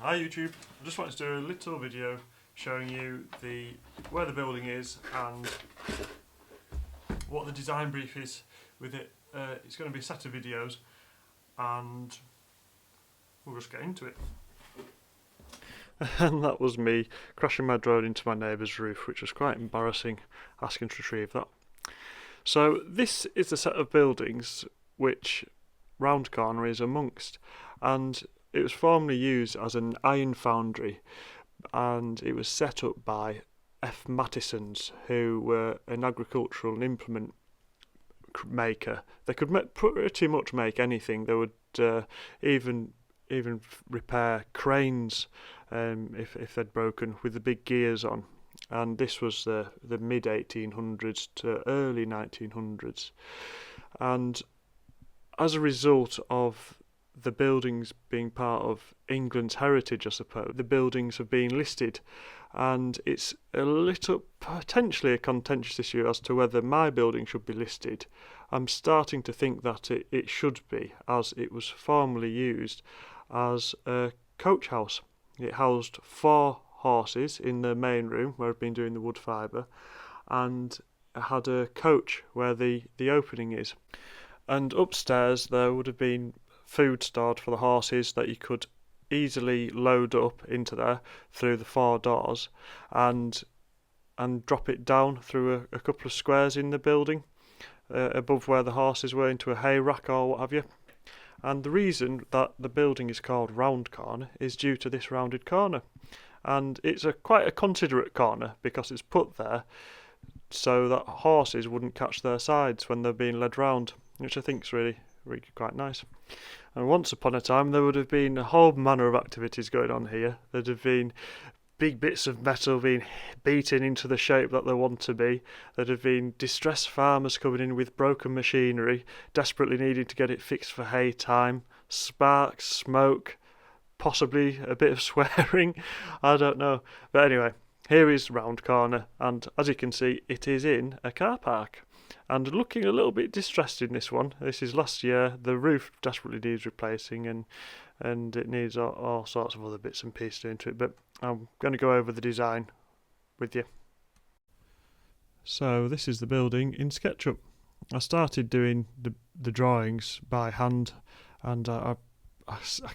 Hi YouTube, I just wanted to do a little video showing you where the building is and what the design brief is with it. It's going to be a set of videos and we'll just get into it. And that was me crashing my drone into my neighbour's roof, which was quite embarrassing, asking to retrieve that. So this is the set of buildings which Round Garner is amongst, and it was formerly used as an iron foundry, and it was set up by F. Mattisons, who were an agricultural and implement maker. They could pretty much make anything. They would even repair cranes if they'd broken with the big gears on. And this was the mid 1800s to early 1900s. And as a result of the buildings being part of England's heritage, I suppose, the buildings have been listed, and it's a little potentially a contentious issue as to whether my building should be listed. I'm starting to think that it should be, as it was formerly used as a coach house. It housed 4 horses in the main room where I've been doing the wood fibre, and had a coach where the opening is. And upstairs there would have been food stored for the horses that you could easily load up into there through the 4 doors and drop it down through a couple of squares in the building above where the horses were into a hay rack or what have you. And the reason that the building is called Round Corner is due to this rounded corner, and it's quite a considerate corner because it's put there so that horses wouldn't catch their sides when they're being led round, which I think is really quite nice. And once upon a time there would have been a whole manner of activities going on here. There'd have been big bits of metal being beaten into the shape that they want to be. There'd have been distressed farmers coming in with broken machinery, desperately needing to get it fixed for hay time. Sparks, smoke, possibly a bit of swearing, I don't know. But anyway, here is Round Corner, and as you can see, it is in a car park. And looking a little bit distressed in this one. This is last year. The roof desperately needs replacing, and it needs all sorts of other bits and pieces into it. But I'm going to go over the design with you. So this is the building in SketchUp. I started doing the drawings by hand, and I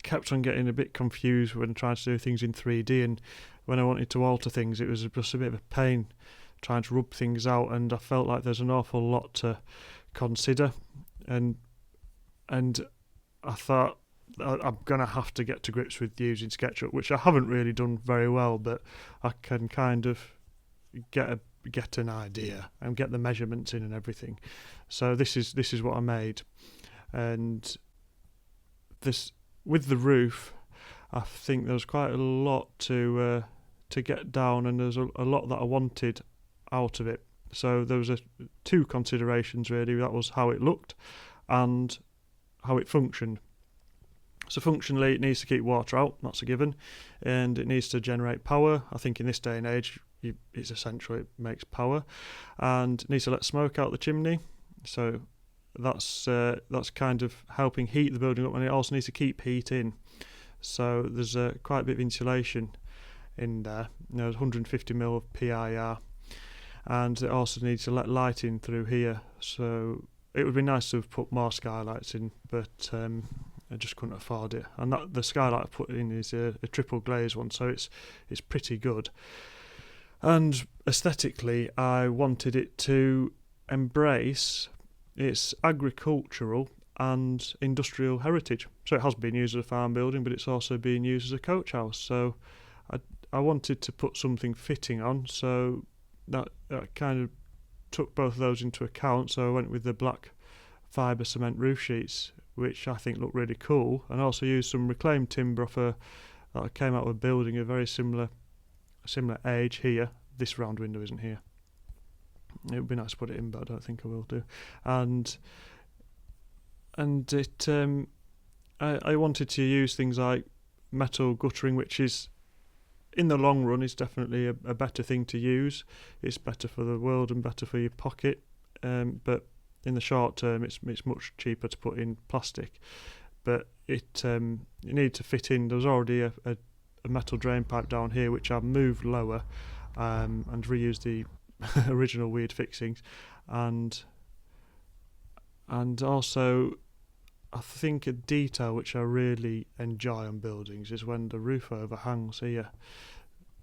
kept on getting a bit confused when trying to do things in 3D, and when I wanted to alter things it was just a bit of a pain trying to rub things out, and I felt like there's an awful lot to consider, and I thought I'm going to have to get to grips with using SketchUp, which I haven't really done very well, but I can kind of get an idea and get the measurements in and everything. So this is what I made, and this with the roof, I think there was quite a lot to get down, and there's a lot that I wanted out of it. So there was 2 considerations really. That was how it looked and how it functioned. So functionally, it needs to keep water out, that's a given, and it needs to generate power. I think in this day and age it's essential, it makes power, and it needs to let smoke out the chimney, so that's kind of helping heat the building up, and it also needs to keep heat in. So there's quite a bit of insulation in there. There's 150mm of PIR, and it also needs to let light in through here. So it would be nice to have put more skylights in, but I just couldn't afford it. And the skylight I put in is a triple glazed one, so it's pretty good. And aesthetically, I wanted it to embrace its agricultural and industrial heritage. So it has been used as a farm building, but it's also being used as a coach house. So I wanted to put something fitting on, so that kind of took both of those into account. So I went with the black fibre cement roof sheets, which I think look really cool, and also used some reclaimed timber that came out of a building of very similar age here. This round window isn't here. It would be nice to put it in, but I don't think I will do. And it I wanted to use things like metal guttering, which is in the long run is definitely a better thing to use. It's better for the world and better for your pocket, but in the short term it's much cheaper to put in plastic. But it needed to fit in. There was already a a metal drain pipe down here which I've moved lower, and reused the original weird fixings, and also I think a detail which I really enjoy on buildings is when the roof overhangs here,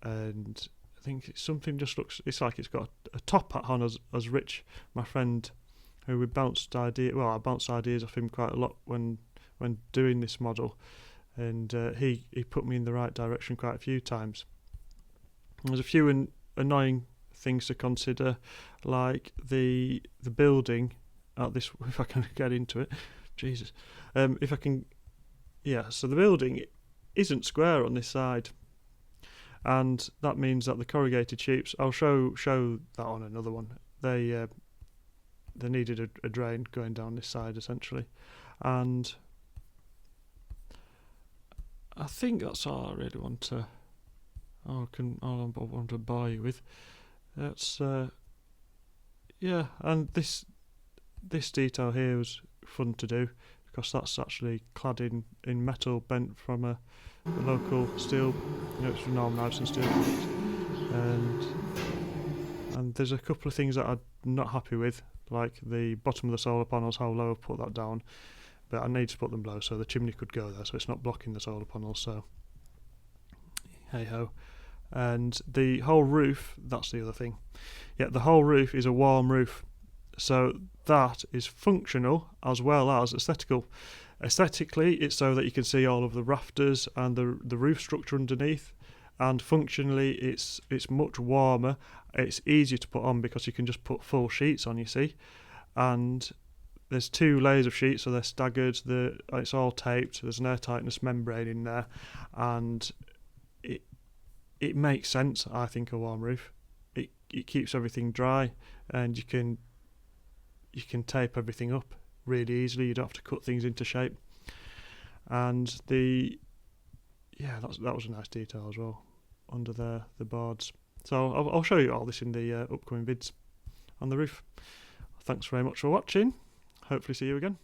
and I think it's something just looks, it's like it's got a top hat on, as Rich, my friend, who I bounced ideas off him quite a lot when doing this model, and he put me in the right direction quite a few times. There's a few annoying things to consider, like the building at this, if I can get into it, Jesus, if I can, yeah, so the building isn't square on this side, and that means that the corrugated sheets, I'll show that on another one, they needed a drain going down this side essentially, and I think that's all I really want to want to bore you with. That's yeah, and this detail here was fun to do because that's actually clad in metal bent from a local steel, it's Norman Iveson steel products, and there's a couple of things that I'm not happy with, like the bottom of the solar panels, how low I've put that down, but I need to put them low so the chimney could go there, so it's not blocking the solar panels, so hey ho. And the whole roof, that's the other thing, yeah, the whole roof is a warm roof, so that is functional as well as aesthetical. Aesthetically, it's so that you can see all of the rafters and the roof structure underneath, and functionally it's much warmer, it's easier to put on because you can just put full sheets on, you see, and there's 2 layers of sheets, so they're staggered, it's all taped, there's an airtightness membrane in there, and it makes sense, I think, a warm roof. It keeps everything dry, and you can tape everything up really easily, you don't have to cut things into shape, and that was a nice detail as well under the boards. So I'll show you all this in the upcoming vids on the roof. Thanks very much for watching, hopefully see you again.